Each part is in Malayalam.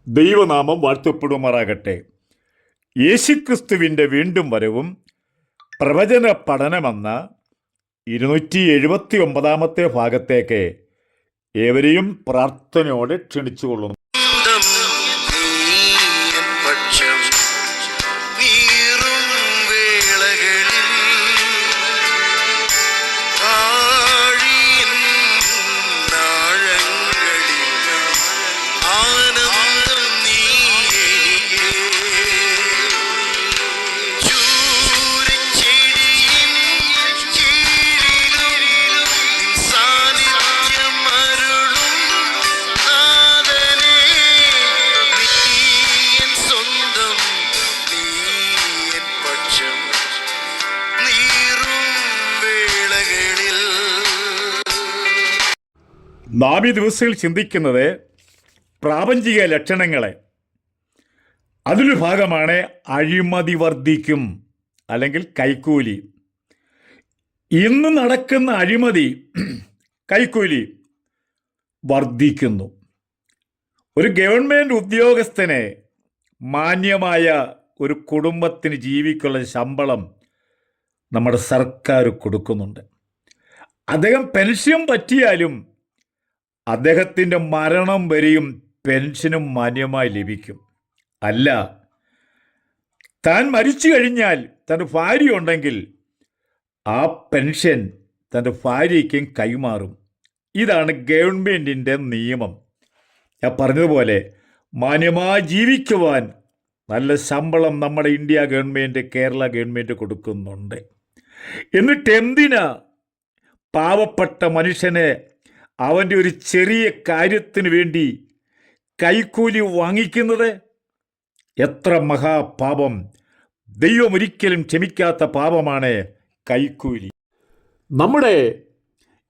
ദൈവനാമം വാഴ്ത്തപ്പെടുമാറാകട്ടെ. യേശുക്രിസ്തുവിൻ്റെ വീണ്ടും വരവും പ്രവചന പഠനമെന്ന 279 ഭാഗത്തേക്ക് ഏവരെയും പ്രാർത്ഥനയോടെ ക്ഷണിച്ചുകൊള്ളുന്നു. നാം ഈ ദിവസങ്ങളിൽ ചിന്തിക്കുന്നത് പ്രാപഞ്ചിക ലക്ഷണങ്ങളെ. അതിലൊരു ഭാഗമാണ് അഴിമതി വർദ്ധിക്കും അല്ലെങ്കിൽ കൈക്കൂലി. ഇന്ന് നടക്കുന്ന അഴിമതി, കൈക്കൂലി വർദ്ധിക്കുന്നു. ഒരു ഗവൺമെൻറ് ഉദ്യോഗസ്ഥന് മാന്യമായ ഒരു കുടുംബത്തിന് ജീവിക്കുള്ള ശമ്പളം നമ്മുടെ സർക്കാർ കൊടുക്കുന്നുണ്ട്. അദ്ദേഹം പെൻഷൻ പറ്റിയാലും അദ്ദേഹത്തിൻ്റെ മരണം വരെയും പെൻഷനും മാന്യമായി ലഭിക്കും. അല്ല, താൻ മരിച്ചു കഴിഞ്ഞാൽ തൻ്റെ ഭാര്യ ഉണ്ടെങ്കിൽ ആ പെൻഷൻ തൻ്റെ ഭാര്യയ്ക്കും കൈമാറും. ഇതാണ് ഗവൺമെൻറ്റിൻ്റെ നിയമം. ഞാൻ പറഞ്ഞതുപോലെ മാന്യമായി ജീവിക്കുവാൻ നല്ല ശമ്പളം നമ്മുടെ ഇന്ത്യ ഗവൺമെൻറ്, കേരള ഗവൺമെൻറ് കൊടുക്കുന്നുണ്ട്. എന്നിട്ട് എന്തിനാ പാവപ്പെട്ട മനുഷ്യനെ അവൻ്റെ ഒരു ചെറിയ കാര്യത്തിന് വേണ്ടി കൈക്കൂലി വാങ്ങിക്കുന്നത്? എത്ര മഹാപാപം! ദൈവം ഒരിക്കലും ക്ഷമിക്കാത്ത പാപമാണ് കൈക്കൂലി. നമ്മുടെ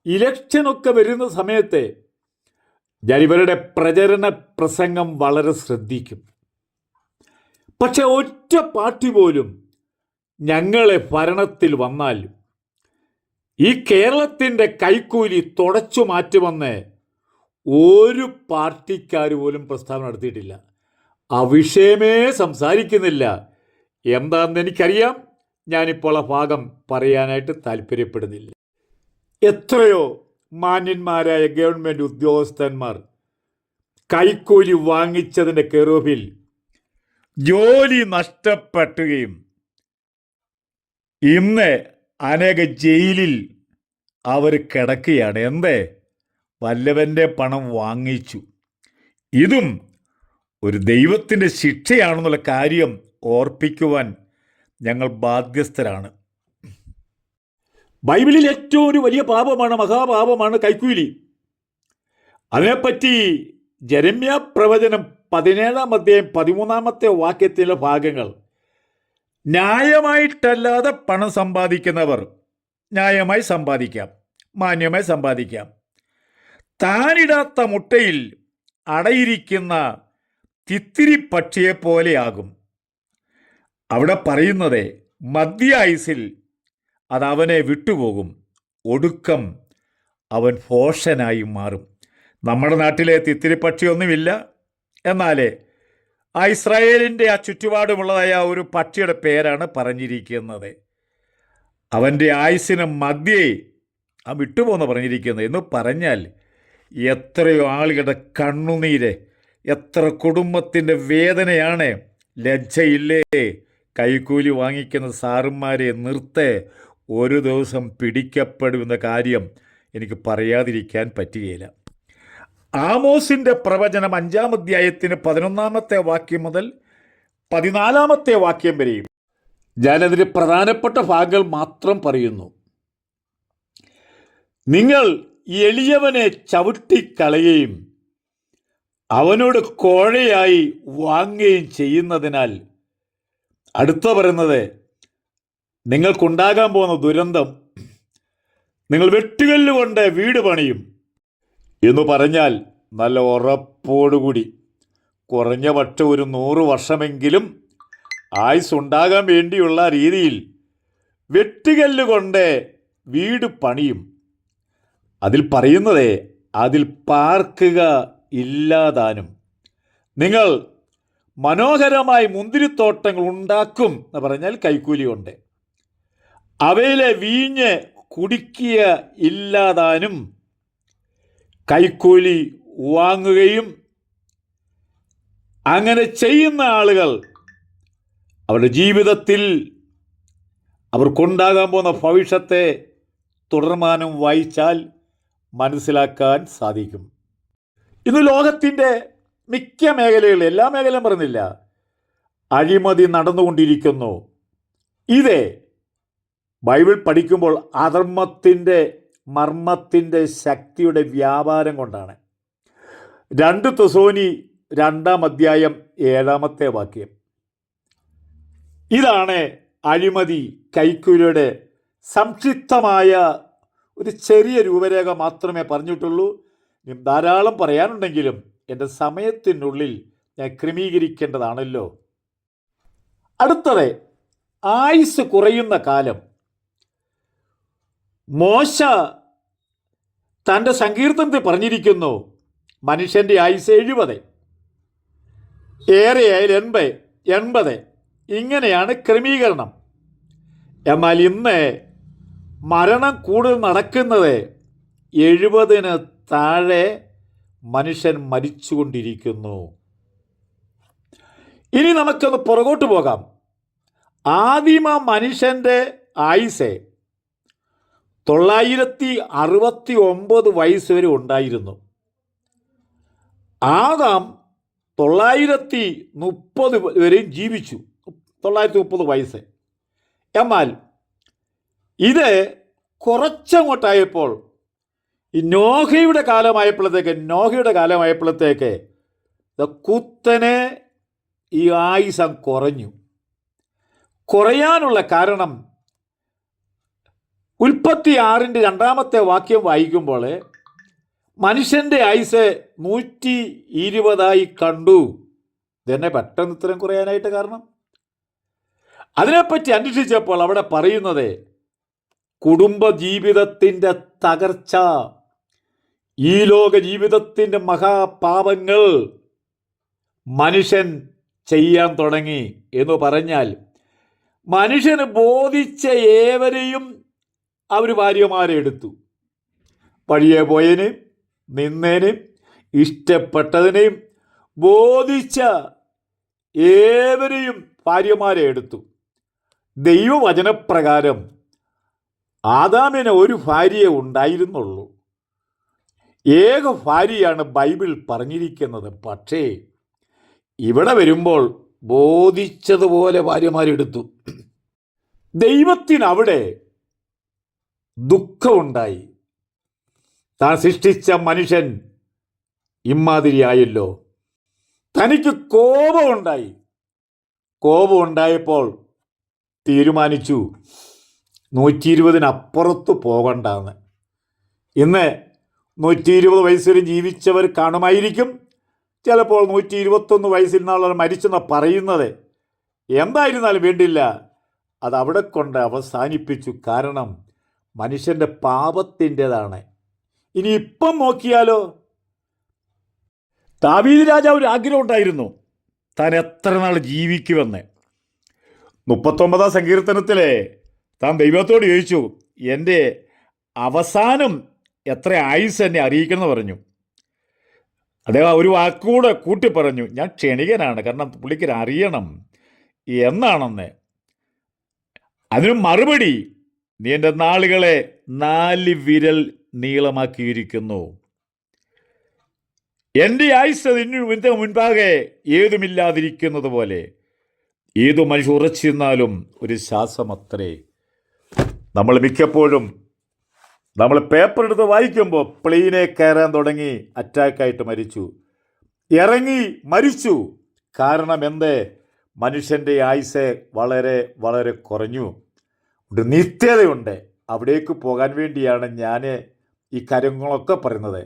ഇലക്ഷനൊക്കെ വരുന്ന സമയത്ത് ഞാൻ ഇവരുടെ പ്രചരണ പ്രസംഗം വളരെ ശ്രദ്ധിക്കും. പക്ഷെ ഒറ്റ പാർട്ടി പോലും ഞങ്ങളെ ഭരണത്തിൽ വന്നാൽ ഈ കേരളത്തിൻ്റെ കൈക്കൂലി തുടച്ചു മാറ്റുമെന്ന് ഒരു പാർട്ടിക്കാർ പോലും പ്രസ്താവന നടത്തിയിട്ടില്ല. ആ വിഷയമേ സംസാരിക്കുന്നില്ല. എന്താണെന്ന് എനിക്കറിയാം. ഞാനിപ്പോൾ ആ ഭാഗം പറയാനായിട്ട് താല്പര്യപ്പെടുന്നില്ല. എത്രയോ മാന്യന്മാരായ ഗവൺമെൻറ് ഉദ്യോഗസ്ഥന്മാർ കൈക്കൂലി വാങ്ങിച്ചതിൻ്റെ കെറോഫിൽ ജോലി നഷ്ടപ്പെടുകയും ഇന്ന് അനേക ജയിലിൽ അവർ കിടക്കുകയാണ്. എന്തേ? വല്ലവൻ്റെ പണം വാങ്ങിച്ചു. ഇതും ഒരു ദൈവത്തിൻ്റെ ശിക്ഷയാണെന്നുള്ള കാര്യം ഓർപ്പിക്കുവാൻ ഞങ്ങൾ ബാധ്യസ്ഥരാണ്. ബൈബിളിൽ ഏറ്റവും ഒരു വലിയ പാപമാണ്, മഹാപാപമാണ് കൈക്കൂലി. അതിനെപ്പറ്റി ജെരമ്യാ പ്രവചനം 17-ാം അധ്യായം 13-ാമത്തെ വാക്യത്തിലെ ഭാഗങ്ങൾ, ന്യായമായിട്ടല്ലാതെ പണം സമ്പാദിക്കുന്നവർ ന്യായമായി സമ്പാദിക്കാം, മാന്യമായി സമ്പാദിക്കാം. താനിടാത്ത മുട്ടയിൽ അടയിരിക്കുന്ന തിത്തിരി പക്ഷിയെപ്പോലെയാകും. അവിടെ പറയുന്നത് മധ്യായുസിൽ അതവനെ വിട്ടുപോകും, ഒടുക്കം അവൻ ഭോഷനായി മാറും. നമ്മുടെ നാട്ടിലെ തിത്തിരി പക്ഷിയൊന്നുമില്ല, എന്നാൽ ആ ഇസ്രായേലിൻ്റെ ആ ചുറ്റുപാടുമുള്ളതായ ഒരു പക്ഷിയുടെ പേരാണ് പറഞ്ഞിരിക്കുന്നത്. അവൻ്റെ ആയുസ്സിന് മധ്യേ ആ വിട്ടുപോകുന്ന പറഞ്ഞിരിക്കുന്നത്. എന്ന് പറഞ്ഞാൽ എത്രയോ ആളുകളുടെ കണ്ണുനീര്, എത്ര കുടുംബത്തിൻ്റെ വേദനയാണ്. ലജ്ജയില്ലേ? കൈക്കൂലി വാങ്ങിക്കുന്ന സാറുമാരെ നിർത്ത്. ഒരു ദിവസം പിടിക്കപ്പെടുമെന്ന കാര്യം എനിക്ക് പറയാതിരിക്കാൻ പറ്റുകയില്ല. ആമോസിൻ്റെ പ്രവചനം 5-ാം അധ്യായത്തിന് 11-ാമത്തെ വാക്യം മുതൽ 14-ാമത്തെ വാക്യം വരെയും ഞാനതിന് പ്രധാനപ്പെട്ട ഭാഗങ്ങൾ മാത്രം പറയുന്നു. നിങ്ങൾ എളിയവനെ ചവിട്ടിക്കളയുകയും അവനോട് കോഴയായി വാങ്ങുകയും ചെയ്യുന്നതിനാൽ, അടുത്ത പറയുന്നത്, നിങ്ങൾക്കുണ്ടാകാൻ പോകുന്ന ദുരന്തം, നിങ്ങൾ വെട്ടുകല്ലുകൊണ്ട് വീട് പണിയും എന്ന് പറഞ്ഞാൽ നല്ല ഉറപ്പോടുകൂടി കുറഞ്ഞ പക്ഷം ഒരു 100 വർഷമെങ്കിലും ആയുസ് ഉണ്ടാകാൻ വേണ്ടിയുള്ള രീതിയിൽ വെട്ടുകല്ലുകൊണ്ട് വീട് പണിയും. അതിൽ പറയുന്നത് അതിൽ പാർക്കുക ഇല്ലാതാനും. നിങ്ങൾ മനോഹരമായി മുന്തിരിത്തോട്ടങ്ങൾ ഉണ്ടാക്കും എന്ന് പറഞ്ഞാൽ കൈക്കൂലിയുണ്ട്. അവയിലെ വീഞ്ഞ് കുടിക്കുക ഇല്ലാതാനും കൈക്കൂലി വാങ്ങുകയും അങ്ങനെ ചെയ്യുന്ന ആളുകൾ അവരുടെ ജീവിതത്തിൽ അവർക്കുണ്ടാകാൻ പോകുന്ന ഭവിഷ്യത്തെ തുടർമാനം വായിച്ചാൽ മനസ്സിലാക്കാൻ സാധിക്കും. ഇന്ന് ലോകത്തിൻ്റെ മിക്ക മേഖലകളിൽ, എല്ലാ മേഖലയും പറഞ്ഞില്ല, അഴിമതി നടന്നുകൊണ്ടിരിക്കുന്നു. ഇത് ബൈബിൾ പഠിക്കുമ്പോൾ അധർമ്മത്തിൻ്റെ മർമ്മത്തിൻ്റെ ശക്തിയുടെ വ്യാപാരം കൊണ്ടാണ്. 2 തെസ്സലോനി 2-ാം അധ്യായം 7-ാമത്തെ വാക്യം. ഇതാണ് അഴിമതി കൈക്കൂലിയുടെ സംക്ഷിപ്തമായ ഒരു ചെറിയ രൂപരേഖ മാത്രമേ പറഞ്ഞിട്ടുള്ളൂ. ധാരാളം പറയാനുണ്ടെങ്കിലും എൻ്റെ സമയത്തിനുള്ളിൽ ഞാൻ ക്രമീകരിക്കേണ്ടതാണല്ലോ. അടുത്തത് ആയുസ് കുറയുന്ന കാലം. മോശ തൻ്റെ സങ്കീർത്തനത്തിൽ പറഞ്ഞിരിക്കുന്നു, മനുഷ്യൻ്റെ ആയുസ് 70, ഏറെയായാൽ 80 ഇങ്ങനെയാണ് ക്രമീകരണം. എന്നാൽ ഇന്ന് മരണം കൂടുതൽ നടക്കുന്നത് 70-ന് താഴെ മനുഷ്യൻ മരിച്ചുകൊണ്ടിരിക്കുന്നു. ഇനി നമുക്കൊന്ന് പുറകോട്ട് പോകാം. ആദിമ മനുഷ്യൻ്റെ ആയുസ് 969 വയസ്സ് വരെ ഉണ്ടായിരുന്നു. ആദാം 930 വരെയും ജീവിച്ചു, 930 വയസ്സ്. എന്നാൽ ഇത് കുറച്ചങ്ങോട്ടായപ്പോൾ ഈ നോഹയുടെ കാലമായപ്പോഴത്തേക്ക് കുത്തനെ ഈ ആയുസം കുറയാനുള്ള കാരണം ഉൽപ്പത്തി 6-ന്റെ 2-ാമത്തെ വാക്യം വായിക്കുമ്പോൾ മനുഷ്യൻ്റെ ആയുസ് 120 കണ്ടു. ഇതെന്നെ പെട്ടെന്ന് ഇത്രയും കുറയാനായിട്ട് കാരണം? അതിനെപ്പറ്റി അന്വേഷിച്ചപ്പോൾ അവിടെ പറയുന്നത് കുടുംബ ജീവിതത്തിൻ്റെ തകർച്ച, ഈ ലോക ജീവിതത്തിൻ്റെ മഹാപാപങ്ങൾ മനുഷ്യൻ ചെയ്യാൻ തുടങ്ങി എന്ന് പറഞ്ഞാൽ മനുഷ്യന് ബോധിച്ച ഏവരെയും അവർ ഭാര്യമാരെ എടുത്തു. വഴിയെ പോയതിനെയും നിന്നേനെയും ഇഷ്ടപ്പെട്ടതിനെയും ബോധിച്ച ഏവരെയും ഭാര്യമാരെ എടുത്തു. ദൈവവചനപ്രകാരം ആദാമിന് ഒരു ഭാര്യയെ ഉണ്ടായിരുന്നുള്ളൂ. ഏക ഭാര്യയാണ് ബൈബിൾ പറഞ്ഞിരിക്കുന്നത്. പക്ഷേ ഇവിടെ വരുമ്പോൾ ബോധിച്ചതുപോലെ ഭാര്യമാരെടുത്തു. ദൈവത്തിന് അവിടെ ദുഃഖമുണ്ടായി. താൻ സൃഷ്ടിച്ച മനുഷ്യൻ ഇമ്മാതിരിയായല്ലോ. തനിക്ക് കോപമുണ്ടായപ്പോൾ തീരുമാനിച്ചു 120-നപ്പുറത്ത് പോകണ്ടെന്ന്. ഇന്ന് 120 വയസ്സിൽ ജീവിച്ചവർ കാണുമായിരിക്കും. ചിലപ്പോൾ 121 വയസ്സിൽ നിന്നുള്ള മരിച്ചെന്ന് പറയുന്നത്. എന്തായിരുന്നാലും വേണ്ടില്ല, അതവിടെ കൊണ്ട് അവസാനിപ്പിച്ചു. കാരണം മനുഷ്യൻ്റെ പാപത്തിൻ്റെതാണ്. ഇനി ഇപ്പം നോക്കിയാലോ, ദാവീദ് രാജാവ് ഒരു ആഗ്രഹം ഉണ്ടായിരുന്നു, താൻ എത്ര നാൾ ജീവിക്കുമെന്ന്. 39-ാം സങ്കീർത്തനത്തിലെ താൻ ദൈവത്തോട് ചോദിച്ചു, എൻ്റെ അവസാനം എത്ര ആയുസ് എന്നെ അറിയിക്കണമെന്ന് പറഞ്ഞു. അദ്ദേഹം ഒരു വാക്കുകൂടെ കൂട്ടി പറഞ്ഞു, ഞാൻ ക്ഷണികനാണ്, കാരണം പുള്ളിക്ക് അറിയണം എന്നാണെന്ന്. അതിന് മറുപടി, നീ എൻ്റെ നാളുകളെ 4 വിരൽ നീളമാക്കിയിരിക്കുന്നു. എൻ്റെ ആയുസ് നിന്റെ മുൻപാകെ ഏതുമില്ലാതിരിക്കുന്നത് പോലെ ഏതു മനുഷ്യ ഉറച്ചിരുന്നാലും ഒരു ശ്വാസമത്രേ. നമ്മൾ മിക്കപ്പോഴും പേപ്പർ എടുത്ത് വായിക്കുമ്പോൾ പ്ലെയിനെ കയറാൻ തുടങ്ങി, അറ്റാക്കായിട്ട് മരിച്ചു, ഇറങ്ങി മരിച്ചു. കാരണം എന്ത്? മനുഷ്യൻ്റെ ആയുസ് വളരെ വളരെ കുറഞ്ഞു. ഒരു നിത്യതയുണ്ട്. അവിടേക്ക് പോകാൻ വേണ്ടിയാണ് ഞാൻ ഈ കാര്യങ്ങളൊക്കെ പറയുന്നത്.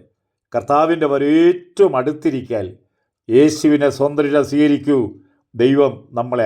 കർത്താവിൻ്റെ ഏറ്റവും അടുത്തിരിക്കാൻ യേശുവിനെ സ്വന്തം സ്വീകരിക്കൂ. ദൈവം നമ്മളെ